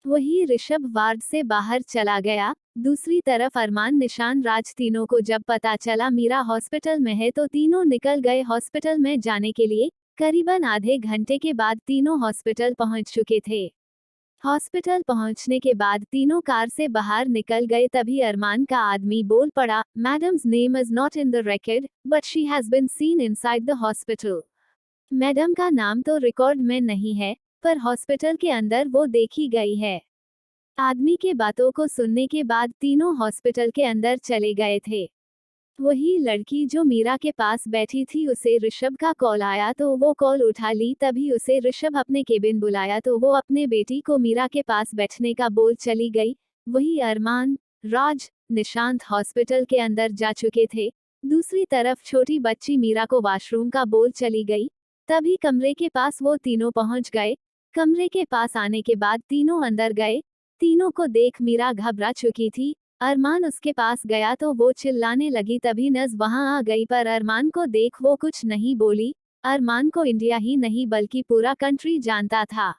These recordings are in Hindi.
वही ऋषभ वार्ड से बाहर चला गया। दूसरी तरफ अरमान, निशान, राज तीनों को जब पता चला मीरा हॉस्पिटल में है तो तीनों निकल गए हॉस्पिटल में जाने के लिए। करीबन आधे घंटे के बाद तीनों हॉस्पिटल पहुंच चुके थे। हॉस्पिटल पहुंचने के बाद तीनों कार से बाहर निकल गए। तभी अरमान का आदमी बोल पड़ा, madam's name is not in the record but she has been seen inside the hospital. Madam का नाम तो रिकॉर्ड में नहीं है, पर हॉस्पिटल के अंदर वो देखी गई है। आदमी के बातों को सुनने के बाद तीनों हॉस्पिटल के अंदर चले गए थे। वही लड़की जो मीरा के पास बैठी थी, उसे ऋषभ का कॉल आया तो वो कॉल उठा ली। तभी उसे ऋषभ अपने केबिन बुलाया तो वो अपने बेटी को मीरा के पास बैठने का बोल चली गई। वही अरमान, राज, निशांत हॉस्पिटल के अंदर जा चुके थे। दूसरी तरफ छोटी बच्ची मीरा को वॉशरूम का बोल चली गई। तभी कमरे के पास वो तीनों पहुंच गए। कमरे के पास आने के बाद तीनों अंदर गए। तीनों को देख मीरा घबरा चुकी थी। अरमान उसके पास गया तो वो चिल्लाने लगी। तभी नज वहां आ गई, पर अरमान को देख वो कुछ नहीं बोली। अरमान को इंडिया ही नहीं बल्कि पूरा कंट्री जानता था।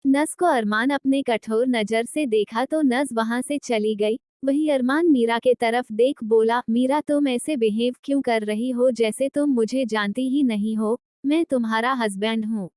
नस को अरमान अपने कठोर नजर से देखा तो नस वहां से चली गई। वही अरमान मीरा के तरफ देख बोला, मीरा तुम ऐसे बिहेव क्यों कर रही हो जैसे तुम मुझे जानती ही नहीं हो। मैं तुम्हारा हस्बैंड हूँ।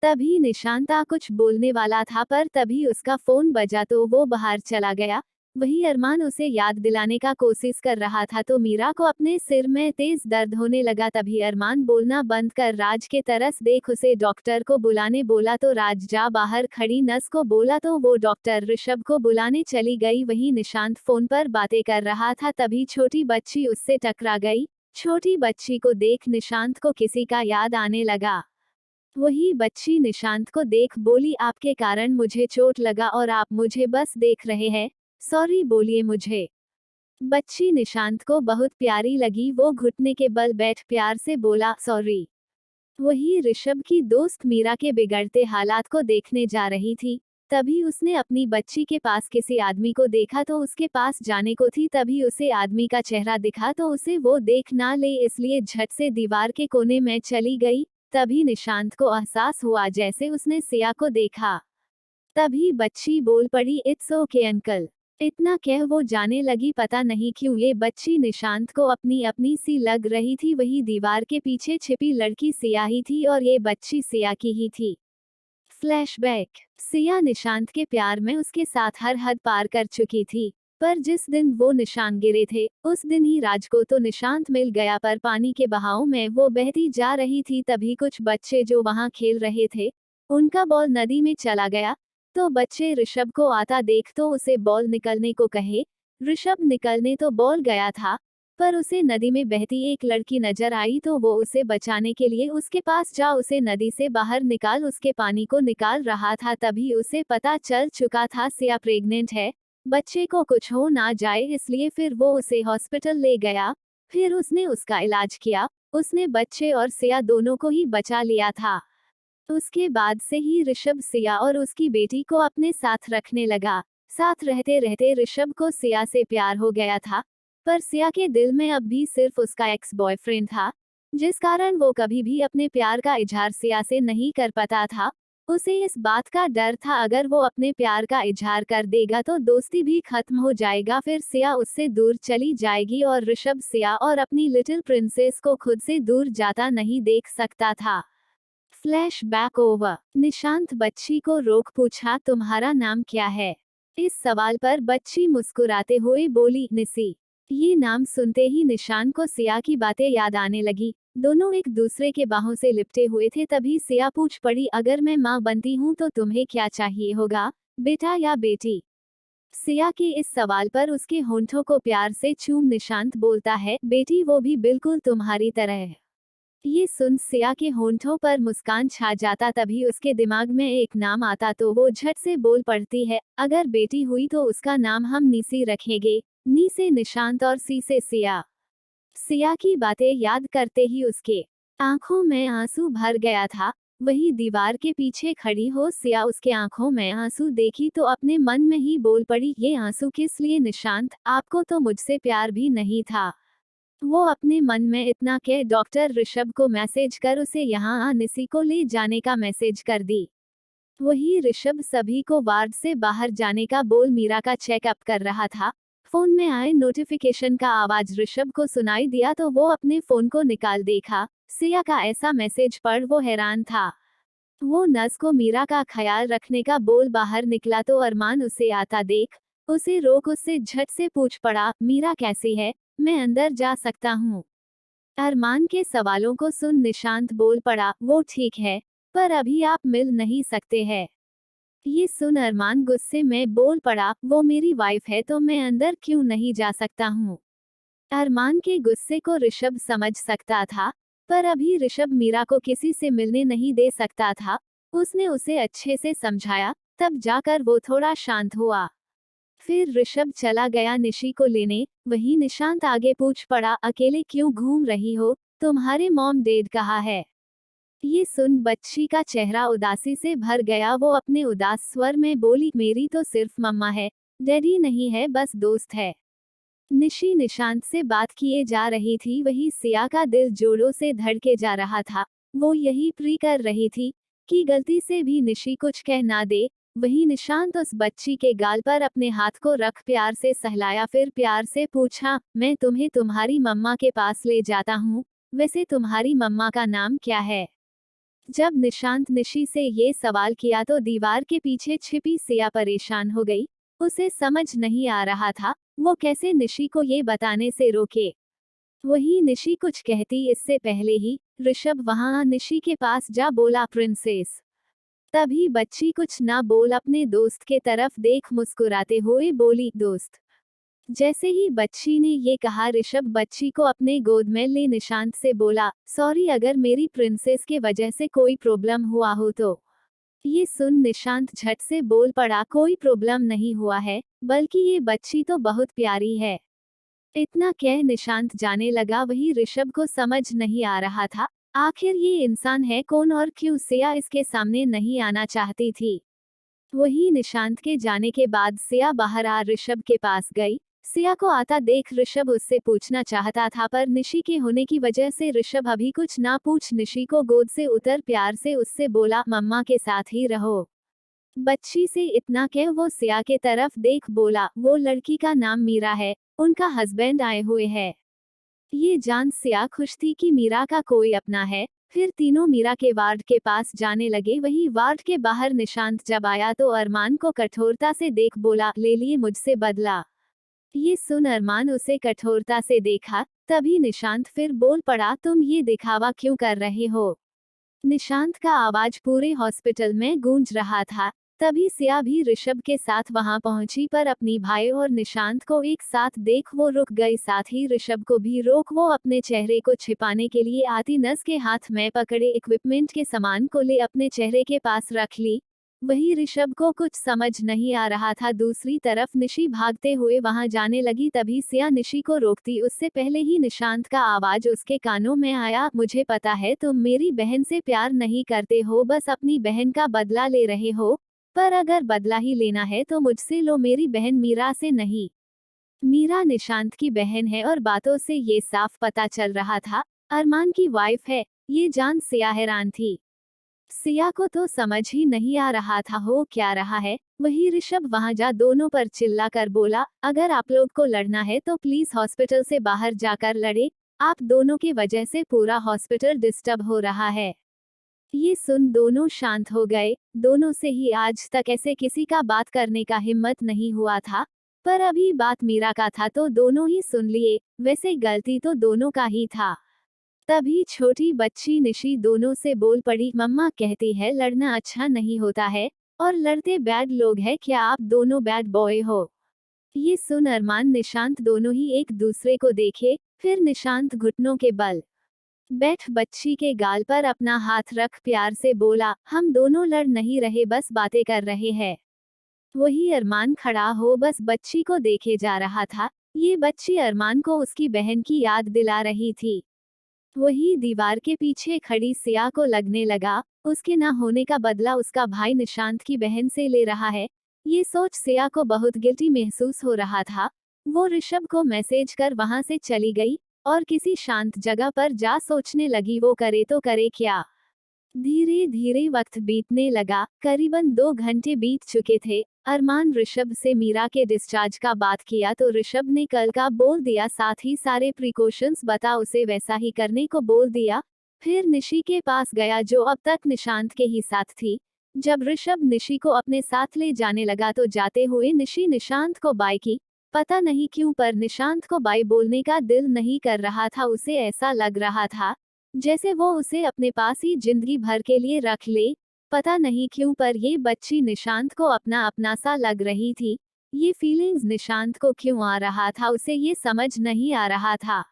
तभी निशांता कुछ बोलने वाला था, पर तभी उसका फोन बजा तो वो बाहर चला गया। वही अरमान उसे याद दिलाने का कोशिश कर रहा था तो मीरा को अपने सिर में तेज दर्द होने लगा। तभी अरमान बोलना बंद कर राज के तरस देख उसे डॉक्टर को बुलाने बोला तो राज जा बाहर खड़ी नस को बोला तो वो डॉक्टर ऋषभ को बुलाने चली गई। वही निशांत फोन पर बातें कर रहा था। तभी छोटी बच्ची उससे टकरा गई। छोटी बच्ची को देख निशांत को किसी का याद आने लगा। वही बच्ची निशांत को देख बोली, आपके कारण मुझे चोट लगा और आप मुझे बस देख रहे हैं, सॉरी बोलिए मुझे। बच्ची निशांत को बहुत प्यारी लगी। वो घुटने के बल बैठ प्यार से बोला, सॉरी। वही ऋषभ की दोस्त मीरा के बिगड़ते हालात को देखने जा रही थी। तभी उसने अपनी बच्ची के पास किसी आदमी को देखा तो उसके पास जाने को थी। तभी उसे आदमी का चेहरा दिखा तो उसे वो देख ना ले, इसलिए झट से दीवार के कोने में चली गई। तभी निशांत को एहसास हुआ जैसे उसने सिया को देखा। तभी बच्ची बोल पड़ी, इट्स ओके अंकल। इतना कह वो जाने लगी। पता नहीं क्यों ये बच्ची निशांत को अपनी अपनी सी लग रही थी। वही दीवार के पीछे छिपी लड़की सिया ही थी और ये बच्ची सिया की ही थी। फ्लैशबैक, सिया निशांत के प्यार में उसके साथ हर हद पार कर चुकी थी। पर जिस दिन वो निशान गिरे थे उस दिन ही राज को तो निशांत मिल गया, पर पानी के बहाव में वो बहती जा रही थी। तभी कुछ बच्चे जो वहां खेल रहे थे उनका बॉल नदी में चला गया। तो बच्चे ऋषभ को आता देख तो उसे बॉल निकलने को कहे। ऋषभ निकलने तो बॉल गया था, पर उसे नदी में बहती एक लड़की नजर आई तो वो उसे बचाने के लिए उसके पास जा उसे नदी से बाहर निकाल उसके पानी को निकाल रहा था। तभी उसे पता चल चुका था सिया प्रेग्नेंट है, बच्चे को कुछ हो ना जाए, इसलिए फिर वो उसे हॉस्पिटल ले गया। फिर उसने उसका इलाज किया। उसने बच्चे और सिया दोनों को ही बचा लिया था। उसके बाद से ही ऋषभ सिया और उसकी बेटी को अपने साथ रखने लगा। साथ रहते रहते ऋषभ को सिया से प्यार हो गया था, पर सिया के दिल में अब भी सिर्फ उसका एक्स बॉयफ्रेंड था, जिस कारण वो कभी भी अपने प्यार का इजहार सिया से नहीं कर पाता था। उसे इस बात का डर था अगर वो अपने प्यार का इजहार कर देगा तो दोस्ती भी खत्म हो जाएगा, फिर सिया उससे दूर चली जाएगी और ऋषभ सिया और अपनी लिटिल प्रिंसेस को खुद से दूर जाता नहीं देख सकता था। फ्लैश बैक ओवर, निशांत बच्ची को रोक पूछा, तुम्हारा नाम क्या है? इस सवाल पर बच्ची मुस्कुराते हुए बोली, निसी। ये नाम सुनते ही निशांत को सिया की बातें याद आने लगी। दोनों एक दूसरे के बाहों से लिपटे हुए थे। तभी सिया पूछ पड़ी, अगर मैं माँ बनती हूँ तो तुम्हें क्या चाहिए होगा, बेटा या बेटी? सिया के इस सवाल पर उसके होंठों को प्यार से चूम निशांत बोलता है, बेटी, वो भी बिल्कुल तुम्हारी तरह। ये सुन सिया के होंठों पर मुस्कान छा जाता। तभी उसके दिमाग में एक नाम आता तो वो झट से बोल पड़ती है, अगर बेटी हुई तो उसका नाम हम नीसी रखेंगे। नी से निशांत और सी से सिया। सिया की बातें याद करते ही उसके आंखों में आंसू भर गया था। वही दीवार के पीछे खड़ी हो सिया उसके आंखों में आंसू देखी तो अपने मन में ही बोल पड़ी, ये आंसू किस लिए निशांत, आपको तो मुझसे प्यार भी नहीं था। वो अपने मन में इतना कह डॉक्टर ऋषभ को मैसेज कर उसे यहाँ निसी को ले जाने का मैसेज कर दी। वही ऋषभ सभी को वार्ड से बाहर जाने का बोल मीरा का चेकअप कर रहा था। फोन में आए नोटिफिकेशन का आवाज ऋषभ को सुनाई दिया तो वो अपने फोन को निकाल देखा। सिया का ऐसा मैसेज पढ़ वो हैरान था। वो नस को मीरा का ख्याल रखने का बोल बाहर निकला तो अरमान उसे आता देख उसे रोक उससे झट से पूछ पड़ा, मीरा कैसी है, मैं अंदर जा सकता हूँ? अरमान के सवालों को सुन निशांत बोल पड़ा, वो ठीक है, पर अभी आप मिल नहीं सकते हैं। ये सुन अरमान गुस्से में बोल पड़ा, वो मेरी वाइफ है तो मैं अंदर क्यों नहीं जा सकता हूँ? अरमान के गुस्से को ऋषभ समझ सकता था, पर अभी ऋषभ मीरा को किसी से मिलने नहीं दे सकता था। उसने उसे अच्छे से समझाया, तब जाकर वो थोड़ा शांत हुआ। फिर ऋषभ चला गया निशी को लेने। वहीं निशांत आगे पूछ पड़ा, अकेले क्यों घूम रही हो, तुम्हारे मॉम डैड कहाँ है? ये सुन बच्ची का चेहरा उदासी से भर गया। वो अपने उदास स्वर में बोली, मेरी तो सिर्फ मम्मा है, डैडी नहीं है, बस दोस्त है। निशी निशांत से बात किए जा रही थी, वही सिया का दिल जोरों से धड़के जा रहा था। वो यही प्री कर रही थी कि गलती से भी निशी कुछ कह ना दे। वही निशांत उस बच्ची के गाल पर अपने हाथ को रख प्यार से सहलाया, फिर प्यार से पूछा, मैं तुम्हें तुम्हारी मम्मा के पास ले जाता हूँ, वैसे तुम्हारी मम्मा का नाम क्या है? जब निशांत निशी से ये सवाल किया तो दीवार के पीछे छिपी सिया परेशान हो गई। उसे समझ नहीं आ रहा था वो कैसे निशी को ये बताने से रोके। वही निशी कुछ कहती इससे पहले ही ऋषभ वहां निशी के पास जा बोला, प्रिंसेस। तभी बच्ची कुछ ना बोल अपने दोस्त के तरफ देख मुस्कुराते हुए बोली, दोस्त। जैसे ही बच्ची ने ये कहा ऋषभ बच्ची को अपने गोद में ले निशांत से बोला, सॉरी अगर मेरी प्रिंसेस के वजह से कोई प्रॉब्लम हुआ हो तो। ये सुन निशांत झट से बोल पड़ा, कोई प्रॉब्लम नहीं हुआ है, बल्कि ये बच्ची तो बहुत प्यारी है। इतना कह निशांत जाने लगा। वही ऋषभ को समझ नहीं आ रहा था आखिर ये इंसान है कौन और क्यों सिया इसके सामने नहीं आना चाहती थी। वही निशांत के जाने के बाद सिया बाहर आ ऋषभ के पास गई। सिया को आता देख ऋषभ उससे पूछना चाहता था, पर निशी के होने की वजह से ऋषभ अभी कुछ ना पूछ निशी को गोद से उतर प्यार से उससे बोला, मम्मा के साथ ही रहो। बच्ची से इतना कह वो सिया के तरफ देख बोला, वो लड़की का नाम मीरा है, उनका हस्बैंड आए हुए है। ये जान सिया खुश थी कि मीरा का कोई अपना है। फिर तीनों मीरा के वार्ड के पास जाने लगे। वही वार्ड के बाहर निशांत जब आया तो अरमान को कठोरता से देख बोला, ले लिए मुझसे बदला। ये सुन अरमान उसे कठोरता से देखा। तभी निशांत फिर बोल पड़ा, तुम ये दिखावा क्यों कर रहे हो? निशांत का आवाज पूरे हॉस्पिटल में गूंज रहा था। तभी सिया भी ऋषभ के साथ वहां पहुंची, पर अपनी भाई और निशांत को एक साथ देख वो रुक गई। साथ ही ऋषभ को भी रोक वो अपने चेहरे को छिपाने के लिए आती नस के हाथ में पकड़े इक्विपमेंट के सामान को ले अपने चेहरे के पास रख ली। वही ऋषभ को कुछ समझ नहीं आ रहा था। दूसरी तरफ निशी भागते हुए वहां जाने लगी। तभी सिया निशी को रोकती उससे पहले ही निशांत का आवाज उसके कानों में आया, मुझे पता है तुम मेरी बहन से प्यार नहीं करते हो, बस अपनी बहन का बदला ले रहे हो, पर अगर बदला ही लेना है तो मुझसे लो, मेरी बहन मीरा से नहीं। मीरा निशांत की बहन है और बातों से ये साफ पता चल रहा था अरमान की वाइफ है। ये जान सिया हैरान थी। सिया को तो समझ ही नहीं आ रहा था हो क्या रहा है। वही ऋषभ वहां जा दोनों पर चिल्ला कर बोला, अगर आप लोग को लड़ना है तो प्लीज हॉस्पिटल से बाहर जाकर लड़े, आप दोनों की वजह से पूरा हॉस्पिटल डिस्टर्ब हो रहा है। ये सुन दोनों शांत हो गए। दोनों से ही आज तक ऐसे किसी का बात करने का हिम्मत नहीं हुआ था, पर अभी बात मीरा का था तो दोनों ही सुन लिए। वैसे गलती तो दोनों का ही था। तभी छोटी बच्ची निशी दोनों से बोल पड़ी, मम्मा कहती है लड़ना अच्छा नहीं होता है, और लड़ते बैड लोग हैं, क्या आप दोनों बैड बॉय हो? ये सुन अरमान निशांत दोनों ही एक दूसरे को देखे। फिर निशांत घुटनों के बल बैठ बच्ची के गाल पर अपना हाथ रख प्यार से बोला, हम दोनों लड़ नहीं रहे, बस बातें कर रहे हैं। वही अरमान खड़ा हो बस बच्ची को देखे जा रहा था। ये बच्ची अरमान को उसकी बहन की याद दिला रही थी। वही दीवार के पीछे खड़ी सिया को लगने लगा, उसके ना होने का बदला उसका भाई निशांत की बहन से ले रहा है। ये सोच सिया को बहुत गिल्टी महसूस हो रहा था। वो ऋषभ को मैसेज कर वहां से चली गई और किसी शांत जगह पर जा सोचने लगी वो करे तो करे क्या। धीरे धीरे वक्त बीतने लगा, करीबन 2 घंटे बीत चुके थे। अरमान ऋषभ से मीरा के डिस्चार्ज का बात किया तो ऋषभ ने कल का बोल दिया, साथ ही सारे प्रिकॉशंस बता उसे वैसा ही करने को बोल दिया। फिर निशी के पास गया जो अब तक निशांत के ही साथ थी। जब ऋषभ निशी को अपने साथ ले जाने लगा तो जाते हुए निशी निशांत को बाय की। पता नहीं क्यों पर निशांत को बाय बोलने का दिल नहीं कर रहा था, उसे ऐसा लग रहा था जैसे वो उसे अपने पास ही जिंदगी भर के लिए रख ले। पता नहीं क्यों पर ये बच्ची निशांत को अपना अपना सा लग रही थी। ये फीलिंग्स निशांत को क्यों आ रहा था उसे ये समझ नहीं आ रहा था।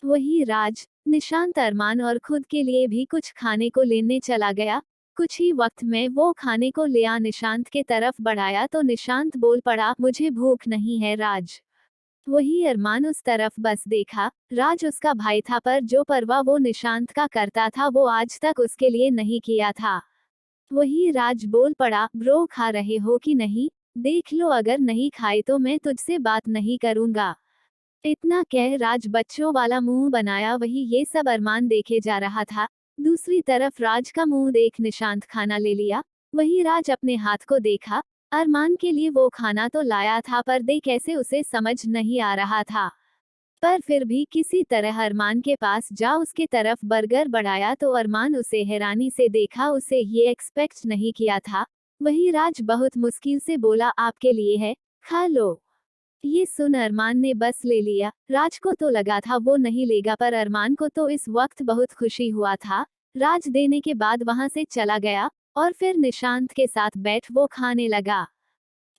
वही राज, निशांत अरमान और खुद के लिए भी कुछ खाने को लेने चला गया। कुछ ही वक्त में वो खाने को ले आ निशांत के तरफ बढ़ाया तो निशांत बोल पड़ा, मुझे भूख नहीं है राज। वही अरमान उस तरफ बस देखा। राज उसका भाई था पर जो परवाह वो निशांत का करता था वो आज तक उसके लिए नहीं किया था। वही राज बोल पड़ा, ब्रो खा रहे हो कि नहीं? देख लो अगर नहीं खाए तो मैं तुझसे बात नहीं करूंगा। इतना कह राज बच्चों वाला मुंह बनाया। वही ये सब अरमान देखे जा रहा था। दूसरी तरफ राज का मुंह देख निशांत खाना ले लिया। वही राज अपने हाथ को देखा। अरमान के लिए वो खाना तो लाया था पर दे कैसे उसे समझ नहीं आ रहा था। पर फिर भी किसी तरह अरमान के पास जा उसके तरफ बर्गर बढ़ाया तो अरमान उसे हैरानी से देखा, उसे ये एक्सपेक्ट नहीं किया था। वही राज बहुत मुश्किल से बोला, आपके लिए है, खा लो। ये सुन अरमान ने बस ले लिया। राज को तो लगा था वो नहीं लेगा पर अरमान को तो इस वक्त बहुत खुशी हुआ था। राज देने के बाद वहां से चला गया और फिर निशांत के साथ बैठ वो खाने लगा।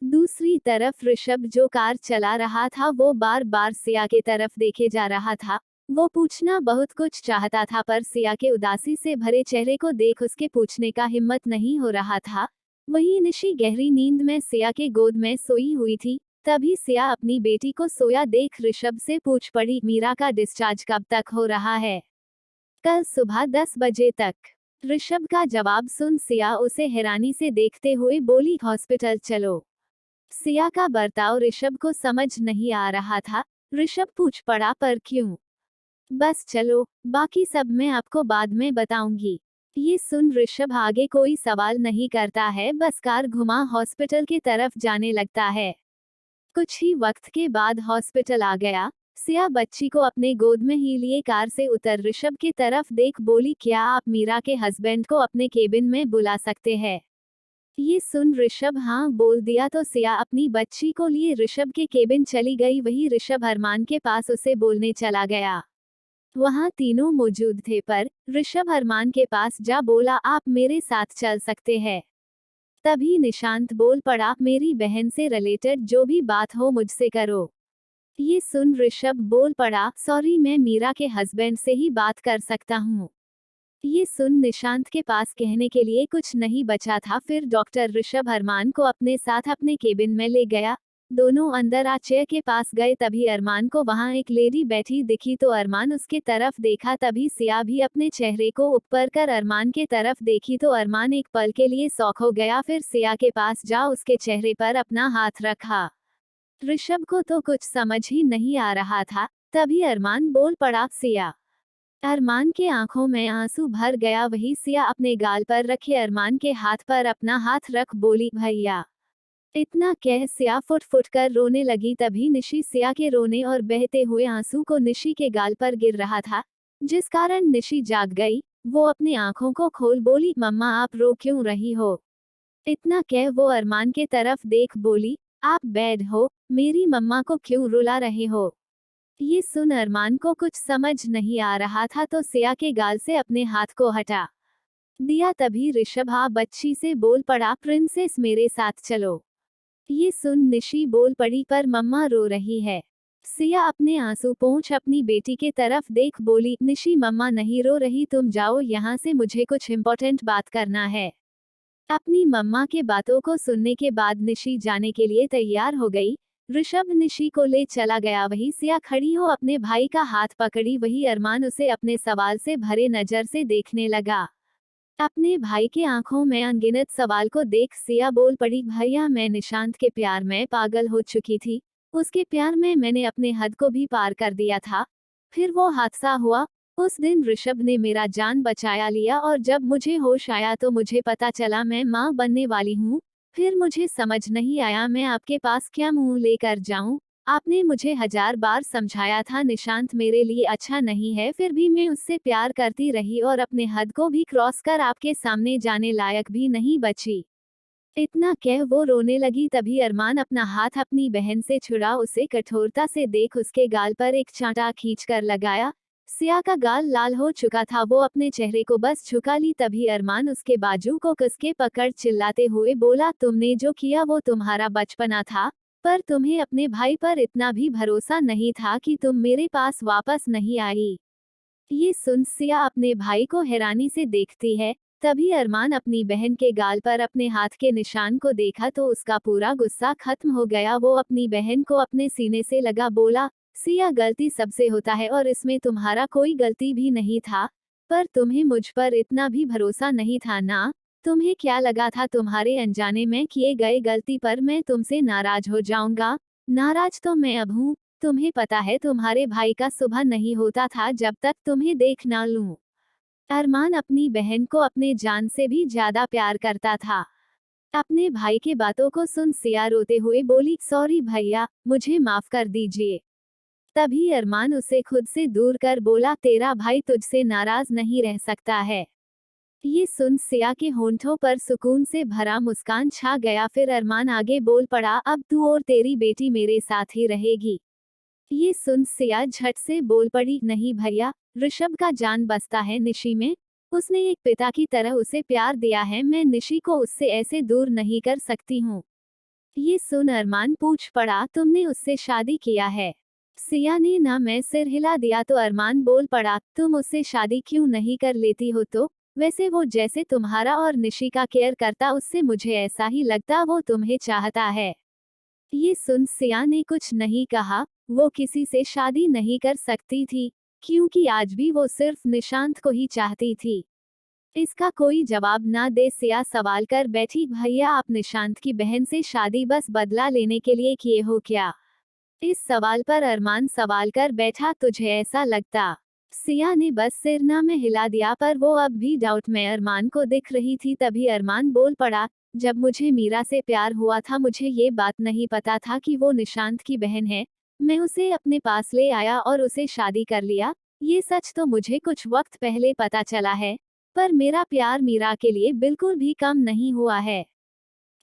दूसरी तरफ ऋषभ जो कार चला रहा था वो बार बार सिया के तरफ देखे जा रहा था। वो पूछना बहुत कुछ चाहता था पर सिया के उदासी से भरे चेहरे को देख उसके पूछने का हिम्मत नहीं हो रहा था। वही निशी गहरी नींद में सिया के गोद में सोई हुई थी। तभी सिया अपनी बेटी को सोया देख ऋषभ से पूछ पड़ी, मीरा का डिस्चार्ज कब तक हो रहा है? कल सुबह 10 बजे तक। ऋषभ का जवाब सुन सिया उसे हैरानी से देखते हुए बोली, हॉस्पिटल चलो। सिया का बर्ताव ऋषभ को समझ नहीं आ रहा था। ऋषभ पूछ पड़ा, पर क्यों? बस चलो, बाकी सब मैं आपको बाद में बताऊंगी। ये सुन ऋषभ आगे कोई सवाल नहीं करता है, बस कार घुमा हॉस्पिटल की तरफ जाने लगता है। कुछ ही वक्त के बाद हॉस्पिटल आ गया। सिया बच्ची को अपने गोद में ही लिए कार से उतर ऋषभ की तरफ देख बोली, क्या आप मीरा के हस्बैंड को अपने केबिन में बुला सकते हैं? ये सुन ऋषभ हाँ बोल दिया तो सिया अपनी बच्ची को लिए ऋषभ के केबिन चली गई। वही ऋषभ अरमान के पास उसे बोलने चला गया। वहां तीनों मौजूद थे पर ऋषभ अरमान के पास जा बोला, आप मेरे साथ चल सकते हैं। तभी निशांत बोल पड़ा, मेरी बहन से रिलेटेड जो भी बात हो मुझसे करो। ये सुन ऋषभ बोल पड़ा, सॉरी मैं मीरा के हस्बैंड से ही बात कर सकता हूँ। ये सुन निशांत के पास कहने के लिए कुछ नहीं बचा था। फिर डॉक्टर ऋषभ अरमान को अपने साथ अपने केबिन में ले गया। दोनों अंदर आ चेयर के पास गए तभी अरमान को वहां एक लेडी बैठी दिखी तो अरमान उसके तरफ देखा। तभी सिया भी अपने चेहरे को ऊपर कर अरमान के तरफ देखी तो अरमान एक पल के लिए शॉक हो गया। फिर सिया के पास जा उसके चेहरे पर अपना हाथ रखा। ऋषभ को तो कुछ समझ ही नहीं आ रहा था। तभी अरमान बोल पड़ा, सिया। अरमान के आंखों में आंसू भर गया। वही सिया अपने गाल पर रखे अरमान के हाथ पर अपना हाथ रख बोली, भैया। इतना कह सिया फुट फुट कर रोने लगी। तभी निशी सिया के रोने और बहते हुए आंसू को निशी के गाल पर गिर रहा था, जिस कारण निशी जाग गई। वो अपनी आंखों को खोल बोली, मम्मा आप रो क्यों रही हो? इतना कह वो अरमान के तरफ देख बोली, आप बैड हो, मेरी मम्मा को क्यों रुला रहे हो? ये सुन अरमान को कुछ समझ नहीं आ रहा था तो सिया के गाल से अपने हाथ को हटा दिया। तभी ऋषभ बच्ची से बोल पड़ा, प्रिंसेस मेरे साथ चलो। ये सुन निशी बोल पड़ी, पर मम्मा रो रही है। सिया अपने आंसू पोंछ अपनी बेटी के तरफ देख बोली, निशी मम्मा नहीं रो रही, तुम जाओ यहाँ से, मुझे कुछ इम्पोर्टेंट बात करना है। अपनी मम्मा के बातों को सुनने के बाद निशी जाने के लिए तैयार हो गई। ऋषभ निशी को ले चला गया। वही सिया खड़ी हो अपने भाई का हाथ पकड़ी। वही अरमान उसे अपने सवाल से भरे नजर से देखने लगा। अपने भाई के आंखों में अनगिनत सवाल को देख सिया बोल पड़ी, भैया मैं निशांत के प्यार में पागल हो चुकी थी। उसके प्यार में मैंने अपने हद को भी पार कर दिया था। फिर वो हादसा हुआ, उस दिन ऋषभ ने मेरा जान बचाया लिया और जब मुझे होश आया तो मुझे पता चला मैं माँ बनने वाली हूँ। फिर मुझे समझ नहीं आया मैं आपके पास क्या मुंह लेकर जाऊं। आपने मुझे 1000 बार समझाया था निशांत मेरे लिए अच्छा नहीं है, फिर भी मैं उससे प्यार करती रही और अपने हद को भी क्रॉस कर आपके सामने जाने लायक भी नहीं बची। इतना कह वो रोने लगी, तभी अरमान अपना हाथ अपनी बहन से छुड़ा उसे कठोरता से देख उसके गाल पर एक चांटा खींच कर लगाया। सिया का गाल लाल हो चुका था, वो अपने चेहरे को बस झुका ली, तभी अरमान उसके बाजू को कसके पकड़ चिल्लाते हुए बोला, तुमने जो किया वो तुम्हारा बचपना था, पर तुम्हें अपने भाई पर इतना भी भरोसा नहीं था कि तुम मेरे पास वापस नहीं आई। ये सुन सिया अपने भाई को हैरानी से देखती है। तभी अरमान अपनी बहन के गाल पर अपने हाथ के निशान को देखा तो उसका पूरा गुस्सा खत्म हो गया। वो अपनी बहन को अपने सीने से लगा बोला, सिया गलती सबसे होता है और इसमें तुम्हारा कोई गलती भी नहीं था, पर तुम्हें मुझ पर इतना भी भरोसा नहीं था ना। तुम्हें क्या लगा था तुम्हारे अनजाने में किए गए गलती पर मैं तुमसे नाराज हो जाऊंगा? नाराज तो मैं अब हूँ। तुम्हें पता है तुम्हारे भाई का सुबह नहीं होता था जब तक तुम्हें देख ना लूं। अरमान अपनी बहन को अपने जान से भी ज्यादा प्यार करता था। अपने भाई के बातों को सुन सिया रोते हुए बोली, सॉरी भैया, मुझे माफ कर दीजिए। तभी अरमान उसे खुद से दूर कर बोला, तेरा भाई तुझसे नाराज नहीं रह सकता है। ये सुन सिया के होंठों पर सुकून से भरा मुस्कान छा गया। फिर अरमान आगे बोल पड़ा, अब तू और तेरी बेटी मेरे साथ ही रहेगी। ये सुन सिया झट से बोल पड़ी, नहीं भैया, ऋषभ का जान बसता है निशी में। उसने एक पिता की तरह उसे प्यार दिया है, मैं निशी को उससे ऐसे दूर नहीं कर सकती हूँ। ये सुन अरमान पूछ पड़ा, तुमने उससे शादी किया है? सिया ने ना मैं सिर हिला दिया तो अरमान बोल पड़ा, तुम उससे शादी क्यों नहीं कर लेती हो? तो वैसे वो जैसे तुम्हारा और निशी का केयर करता उससे मुझे ऐसा ही लगता वो तुम्हें चाहता है। ये सुन सिया ने कुछ नहीं कहा। वो किसी से शादी नहीं कर सकती थी, क्योंकि आज भी वो सिर्फ निशांत को ही चाहती थी। इसका कोई जवाब ना दे सिया सवाल कर बैठी, भैया आप निशांत की बहन से शादी बस बदला लेने के लिए किए हो क्या? इस सवाल पर अरमान सवाल कर बैठा, तुझे ऐसा लगता? सिया ने बस सिर ना में हिला दिया, पर वो अब भी डाउट में अरमान को दिख रही थी। तभी अरमान बोल पड़ा, जब मुझे मीरा से प्यार हुआ था मुझे ये बात नहीं पता था कि वो निशांत की बहन है। मैं उसे अपने पास ले आया और उसे शादी कर लिया। ये सच तो मुझे कुछ वक्त पहले पता चला है, पर मेरा प्यार मीरा के लिए बिल्कुल भी कम नहीं हुआ है।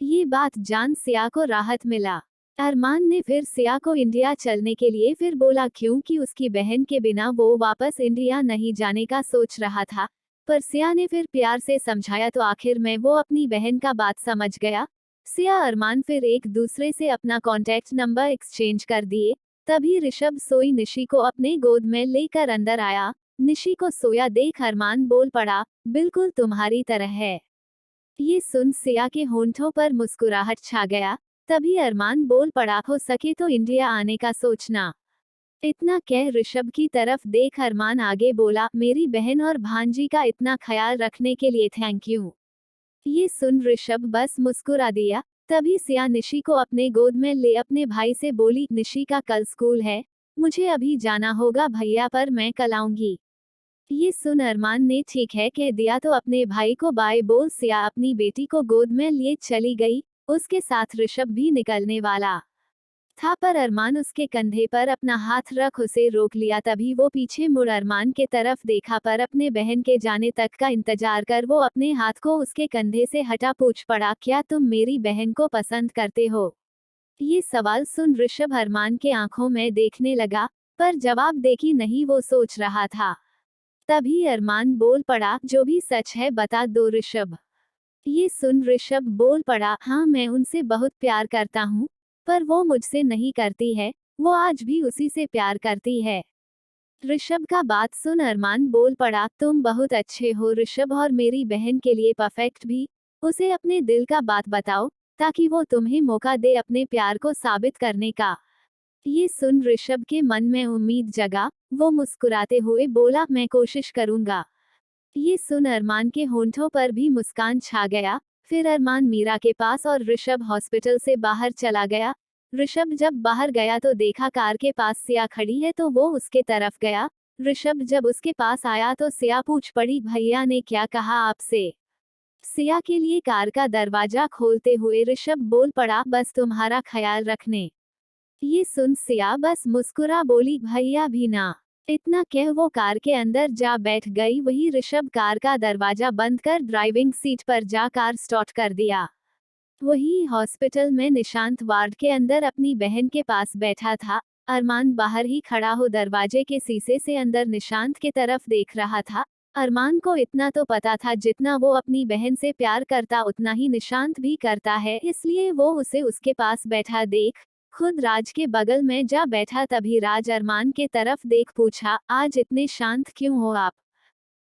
ये बात जान सिया को राहत मिला। अरमान ने फिर सिया को इंडिया चलने के लिए फिर बोला, क्योंकि उसकी बहन के बिना वो वापस इंडिया नहीं जाने का सोच रहा था। पर सिया ने फिर प्यार से समझाया तो आखिर में वो अपनी बहन का बात समझ गया। सिया अरमान फिर एक दूसरे से अपना कॉन्टैक्ट नंबर एक्सचेंज कर दिए। तभी ऋषभ सोई निशी को अपने गोद में लेकर अंदर आया। निशी को सोया देख अरमान बोल पड़ा, बिल्कुल तुम्हारी तरह है। ये सुन सिया के होंठों पर मुस्कुराहट छा गया। तभी अरमान बोल पड़ा, हो सके तो इंडिया आने का सोचना। इतना कह ऋषभ की तरफ देख अरमान आगे बोला, मेरी बहन और भांजी का इतना ख्याल रखने के लिए थैंक यू। ये सुन ऋषभ बस मुस्कुरा दिया। तभी सिया निशी को अपने गोद में ले अपने भाई से बोली, निशी का कल स्कूल है, मुझे अभी जाना होगा भैया, पर मैं कल आऊंगी। ये सुन अरमान ने ठीक है कह दिया तो अपने भाई को बाय बोल सिया अपनी बेटी को गोद में लिए चली गई। उसके साथ ऋषभ भी निकलने वाला था, पर अरमान उसके कंधे पर अपना हाथ रख उसे रोक लिया। तभी वो पीछे मुड़ अरमान के तरफ देखा, पर अपने बहन के जाने तक का इंतजार कर वो अपने हाथ को उसके कंधे से हटा पूछ पड़ा, क्या तुम मेरी बहन को पसंद करते हो? ये सवाल सुन ऋषभ अरमान के आंखों में देखने लगा, पर जवाब देखी नहीं वो सोच रहा था। तभी अरमान बोल पड़ा, जो भी सच है बता दो ऋषभ। ये सुन ऋषभ बोल पड़ा, हाँ मैं उनसे बहुत प्यार करता हूँ, पर वो मुझसे नहीं करती है, वो आज भी उसी से प्यार करती है। ऋषभ का बात सुन अरमान बोल पड़ा, तुम बहुत अच्छे हो ऋषभ, और मेरी बहन के लिए परफेक्ट भी। उसे अपने दिल का बात बताओ, ताकि वो तुम्हें मौका दे अपने प्यार को साबित करने का। ये सुन ऋषभ के मन में उम्मीद जगा। वो मुस्कुराते हुए बोला, मैं कोशिश करूंगा। ये सुन अरमान के होंठों पर भी मुस्कान छा गया। फिर अरमान मीरा के पास और ऋषभ हॉस्पिटल से बाहर चला गया। ऋषभ जब बाहर गया तो देखा कार के पास सिया खड़ी है तो वो उसके तरफ गया। ऋषभ जब उसके पास आया तो सिया पूछ पड़ी, भैया ने क्या कहा आपसे? सिया के लिए कार का दरवाजा खोलते हुए ऋषभ बोल पड़ा, बस तुम्हारा ख्याल रखने। ये सुन सिया बस मुस्कुरा बोली, भैया भी ना। इतना कह वो कार के अंदर जा बैठ गई। वही ऋषभ कार का दरवाजा बंद कर ड्राइविंग सीट पर जा कार स्टार्ट कर दिया। वही हॉस्पिटल में निशांत वार्ड के अंदर अपनी बहन के पास बैठा था। अरमान बाहर ही खड़ा हो दरवाजे के शीशे से अंदर निशांत के तरफ देख रहा था। अरमान को इतना तो पता था, जितना वो अपनी बहन से प्यार करता उतना ही निशांत भी करता है, इसलिए वो उसे उसके पास बैठा देख खुद राज के बगल में जा बैठा। तभी राज अरमान के तरफ देख पूछा, आज इतने शांत क्यों हो आप?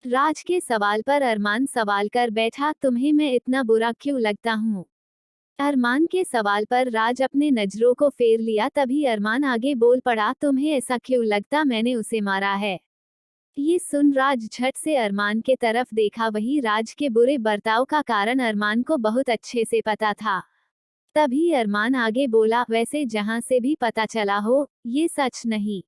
राज के सवाल पर अरमान सवाल कर बैठा, तुम्हें मैं इतना बुरा क्यों लगता हूँ? अरमान के सवाल पर राज अपने नजरों को फेर लिया। तभी अरमान आगे बोल पड़ा, तुम्हें ऐसा क्यों लगता मैंने उसे मारा है? ये सुन राज झट से अरमान के तरफ देखा। वही राज के बुरे बर्ताव का कारण अरमान को बहुत अच्छे से पता था। तभी अरमान आगे बोला, वैसे जहां से भी पता चला हो, ये सच नहीं।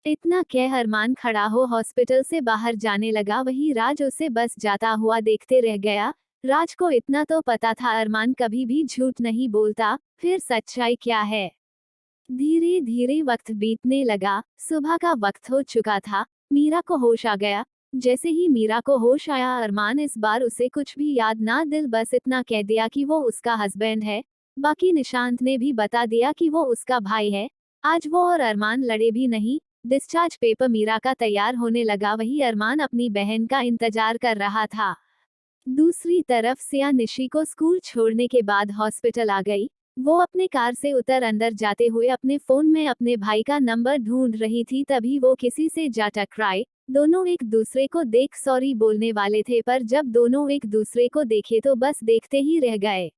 इतना कह अरमान खड़ा हो हॉस्पिटल से बाहर जाने लगा। वही राज उसे बस जाता हुआ देखते रह गया। राज को इतना तो पता था अरमान कभी भी झूठ नहीं बोलता, फिर सच्चाई क्या है। धीरे धीरे वक्त बीतने लगा। सुबह का वक्त हो चुका था। मीरा को होश आ गया। जैसे ही मीरा को होश आया, अरमान इस बार उसे कुछ भी याद ना, दिल बस इतना कह दिया कि वो उसका हस्बैंड है। बाकी निशांत ने भी बता दिया कि वो उसका भाई है। आज वो और अरमान लड़े भी नहीं। डिस्चार्ज पेपर मीरा का तैयार होने लगा। वही अरमान अपनी बहन का इंतजार कर रहा था। दूसरी तरफ सिया निशी को स्कूल छोड़ने के बाद हॉस्पिटल आ गई। वो अपने कार से उतर अंदर जाते हुए अपने फोन में अपने भाई का नंबर ढूंढ रही थी। तभी वो किसी से जा टकराई। दोनों एक दूसरे को देख सॉरी बोलने वाले थे, पर जब दोनों एक दूसरे को देखे तो बस देखते ही रह गए।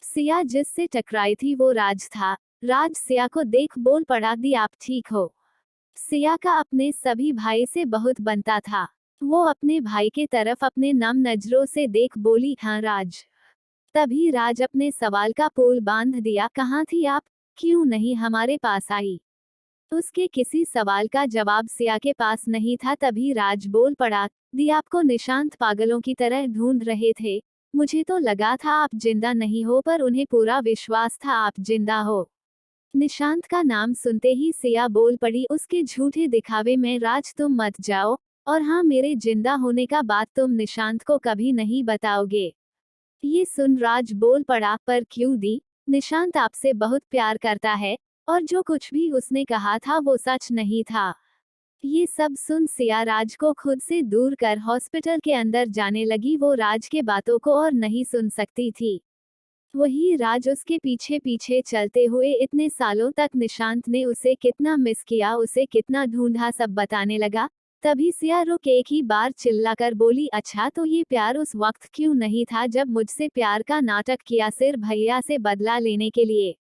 सिया जिससे टकराई थी वो राज था। राज सिया को देख बोल पड़ा, दी आप ठीक हो? सिया का अपने सभी भाई से बहुत बनता था। वो अपने भाई के तरफ अपने नम नजरों से देख बोली, हाँ राज। तभी राज अपने सवाल का पोल बांध दिया, कहाँ थी आप? क्यों नहीं हमारे पास आई? उसके किसी सवाल का जवाब सिया के पास नहीं था। तभी राज बोल पड़ा, दी आपको निशांत पागलों की तरह ढूंढ रहे थे। मुझे तो लगा था आप जिंदा नहीं हो, पर उन्हें पूरा विश्वास था आप जिंदा हो। निशांत का नाम सुनते ही सिया बोल पड़ी, उसके झूठे दिखावे में राज तुम मत जाओ। और हाँ, मेरे जिंदा होने का बात तुम निशांत को कभी नहीं बताओगे। ये सुन राज बोल पड़ा, पर क्यों दी? निशांत आपसे बहुत प्यार करता है, और जो कुछ भी उसने कहा था वो सच नहीं था। ये सब सुन सिया राज को खुद से दूर कर हॉस्पिटल के अंदर जाने लगी। वो राज के बातों को और नहीं सुन सकती थी। वही राज उसके पीछे पीछे चलते हुए इतने सालों तक निशांत ने उसे कितना मिस किया, उसे कितना ढूंढा, सब बताने लगा। तभी सिया रुक एक ही बार चिल्लाकर बोली, अच्छा तो ये प्यार उस वक्त क्यों नहीं था जब मुझसे प्यार का नाटक किया, सिर्फ भैया से बदला लेने के लिए?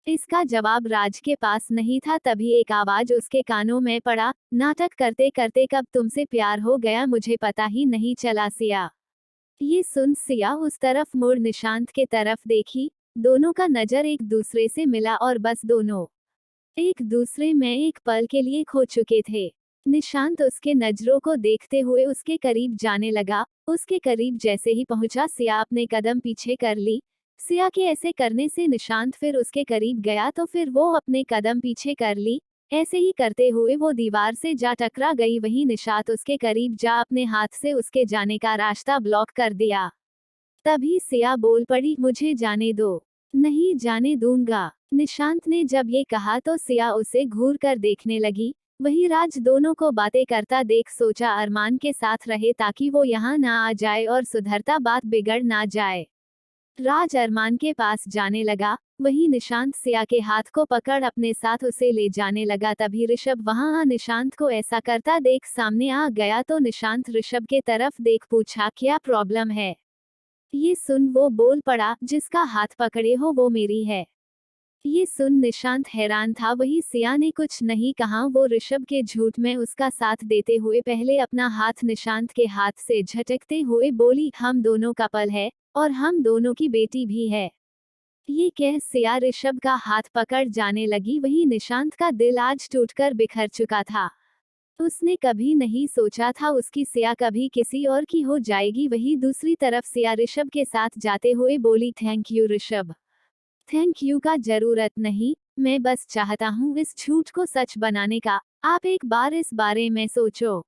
इसका जवाब राज के पास नहीं था। तभी एक आवाज उसके कानों में पड़ा, नाटक करते करते कब तुमसे प्यार हो गया मुझे पता ही नहीं चला सिया। ये सुन सिया उस तरफ मुड़ निशांत के तरफ देखी। दोनों का नजर एक दूसरे से मिला और बस दोनों एक दूसरे में एक पल के लिए खो चुके थे। निशांत उसके नजरों को देखते हुए उसके करीब जाने लगा। उसके करीब जैसे ही पहुंचा, सिया अपने कदम पीछे कर ली। सिया के ऐसे करने से निशांत फिर उसके करीब गया, तो फिर वो अपने कदम पीछे कर ली। ऐसे ही करते हुए वो दीवार से जा टकरा गई। वहीं निशांत उसके करीब जा अपने हाथ से उसके जाने का रास्ता ब्लॉक कर दिया। तभी सिया बोल पड़ी, मुझे जाने दो। नहीं जाने दूंगा। निशांत ने जब ये कहा तो सिया उसे घूर कर देखने लगी। वही राज दोनों को बातें करता देख सोचा, अरमान के साथ रहे ताकि वो यहाँ ना आ जाए और सुधरता बात बिगड़ ना जाए। राज अरमान के पास जाने लगा। वही निशांत सिया के हाथ को पकड़ अपने साथ उसे ले जाने लगा। तभी ऋषभ वहां निशांत को ऐसा करता देख सामने आ गया, तो निशांत ऋषभ के तरफ देख पूछा, क्या प्रॉब्लम है? ये सुन वो बोल पड़ा, जिसका हाथ पकड़े हो वो मेरी है। ये सुन निशांत हैरान था। वही सिया ने कुछ नहीं कहा। वो ऋषभ के झूठ में उसका साथ देते हुए पहले अपना हाथ निशांत के हाथ से झटकते हुए बोली, हम दोनों कपल है और हम दोनों की बेटी भी है। ये कह सिया ऋषभ का हाथ पकड़ जाने लगी। वही निशांत का दिल आज टूटकर बिखर चुका था। उसने कभी नहीं सोचा था उसकी सिया कभी किसी और की हो जाएगी। वही दूसरी तरफ सिया ऋषभ के साथ जाते हुए बोली, thank you Rishabh, thank you का जरूरत नहीं, मैं बस चाहता हूँ इस झूठ को सच बनाने का, आप एक बार इस बारे में सोचो।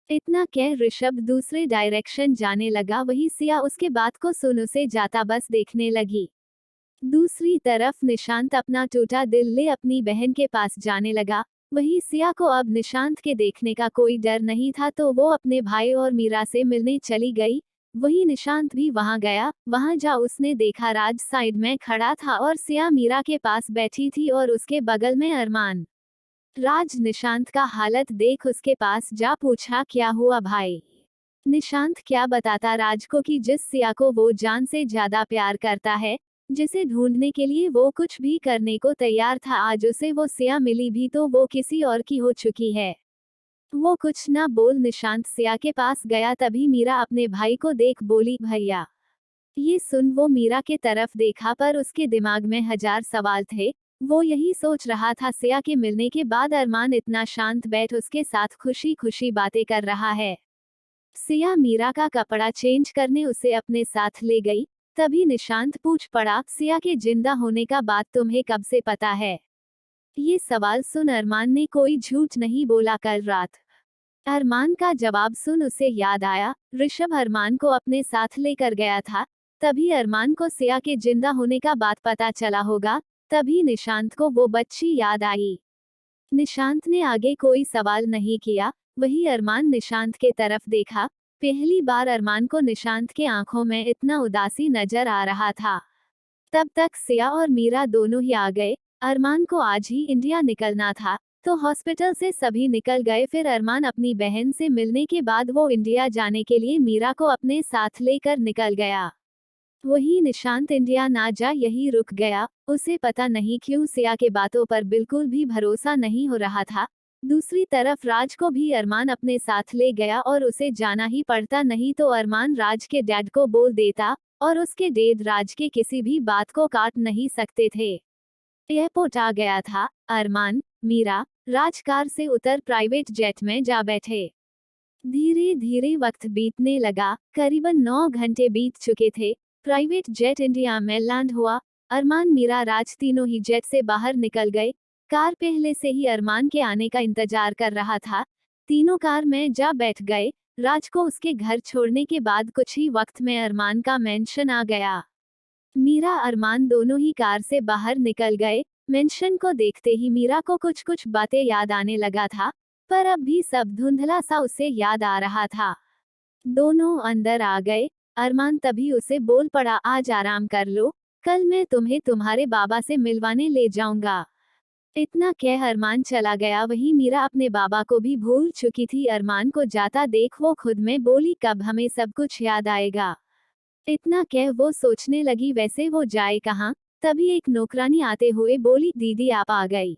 इतना कह ऋषभ दूसरे डायरेक्शन जाने लगा। वही सिया उसके बात को सुन उसे जाता बस देखने लगी। दूसरी तरफ निशांत अपना टूटा दिल ले अपनी बहन के पास जाने लगा। वही सिया को अब निशांत के देखने का कोई डर नहीं था, तो वो अपने भाई और मीरा से मिलने चली गई। वही निशांत भी वहां गया। वहां जा उसने देखा राज साइड में खड़ा था और सिया मीरा के पास बैठी थी और उसके बगल में अरमान। राज निशांत का हालत देख उसके पास जा पूछा, क्या हुआ भाई? निशांत क्या बताता राज को कि जिस सिया को वो जान से ज्यादा प्यार करता है, जिसे ढूंढने के लिए वो कुछ भी करने को तैयार था, आज उसे वो सिया मिली भी तो वो किसी और की हो चुकी है। वो कुछ ना बोल निशांत सिया के पास गया। तभी मीरा अपने भाई को देख बोली, भैया। ये सुन वो मीरा के तरफ देखा, पर उसके दिमाग में हजार सवाल थे। वो यही सोच रहा था, सिया के मिलने के बाद अरमान इतना शांत बैठ उसके साथ खुशी खुशी बातें कर रहा है। सिया मीरा का कपड़ा चेंज करने उसे अपने साथ ले गई। तभी निशांत पूछ पड़ा, सिया के जिंदा होने का बात तुम्हें कब से पता है? ये सवाल सुन अरमान ने कोई झूठ नहीं बोला कल रात। अरमान का जवाब सुन उसे याद आया, ऋषभ अरमान को अपने साथ लेकर गया था, तभी अरमान को सिया के जिंदा होने का बात पता चला होगा। तभी निशांत को वो बच्ची याद आई। निशांत ने आगे कोई सवाल नहीं किया। वही अरमान निशांत के तरफ देखा। पहली बार अरमान को निशांत के आंखों में इतना उदासी नजर आ रहा था। तब तक सिया और मीरा दोनों ही आ गए। अरमान को आज ही इंडिया निकलना था, तो हॉस्पिटल से सभी निकल गए। फिर अरमान अपनी बहन से मिलने के बाद वो इंडिया जाने के लिए मीरा को अपने साथ लेकर निकल गया। वही निशांत इंडिया ना जा यही रुक गया। उसे पता नहीं क्यों सिया के बातों पर बिल्कुल भी भरोसा नहीं हो रहा था। दूसरी तरफ राज को भी अरमान अपने साथ ले गया और उसे जाना ही पड़ता, नहीं तो अरमान राज के डैड को बोल देता और उसके डैड राज के किसी भी बात को काट नहीं सकते थे। एयरपोर्ट आ गया था। अरमान, मीरा, राज कार से उतर प्राइवेट जेट में जा बैठे। धीरे धीरे वक्त बीतने लगा। करीबन 9 घंटे बीत चुके थे। प्राइवेट जेट इंडिया में लैंड हुआ। अरमान, मीरा, राज तीनों ही जेट से बाहर निकल गए। कार पहले से ही अरमान के आने का इंतजार कर रहा था। तीनों कार में जा बैठ गए। राज को उसके घर छोड़ने के बाद कुछ ही वक्त में अरमान का मेंशन आ गया। मीरा अरमान दोनों ही कार से बाहर निकल गए। मेंशन को देखते ही मीरा को कुछ कुछ बातें याद आने लगा था, पर अब भी सब धुंधला सा उसे याद आ रहा था। दोनों अंदर आ गए। अरमान तभी उसे बोल पड़ा, आज आराम कर लो, कल मैं तुम्हें तुम्हारे बाबा से मिलवाने ले जाऊंगा। इतना कह अरमान चला गया। वहीं मीरा अपने बाबा को भी भूल चुकी थी। अरमान को जाता देख वो खुद में बोली, कब हमें सब कुछ याद आएगा। इतना कह वो सोचने लगी, वैसे वो जाए कहाँ। तभी एक नौकरानी आते हुए बोली, दीदी आप आ गई।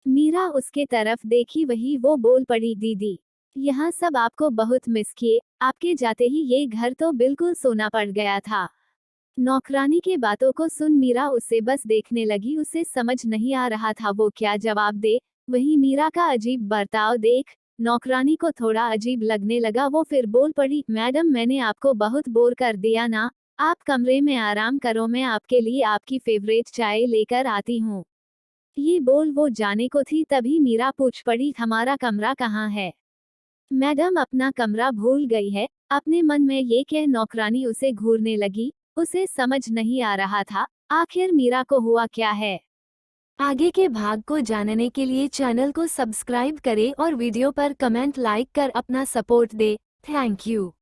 मीरा उसके तरफ देखी। वही वो बोल पड़ी, दीदी यहाँ सब आपको बहुत मिस किए, आपके जाते ही ये घर तो बिल्कुल सोना पड़ गया था। नौकरानी के बातों को सुन मीरा उसे बस देखने लगी। उसे समझ नहीं आ रहा था वो क्या जवाब दे। वही मीरा का अजीब बर्ताव देख नौकरानी को थोड़ा अजीब लगने लगा। वो फिर बोल पड़ी, मैडम मैंने आपको बहुत बोर कर दिया ना, आप कमरे में आराम करो, मैं आपके लिए आपकी फेवरेट चाय लेकर आती हूँ। ये बोल वो जाने को थी, तभी मीरा पूछ पड़ी, हमारा कमरा कहाँ है? मैडम अपना कमरा भूल गई है, अपने मन में ये कह नौकरानी उसे घूरने लगी। उसे समझ नहीं आ रहा था आखिर मीरा को हुआ क्या है। आगे के भाग को जानने के लिए चैनल को सब्सक्राइब करें और वीडियो पर कमेंट लाइक कर अपना सपोर्ट दे। Thank you.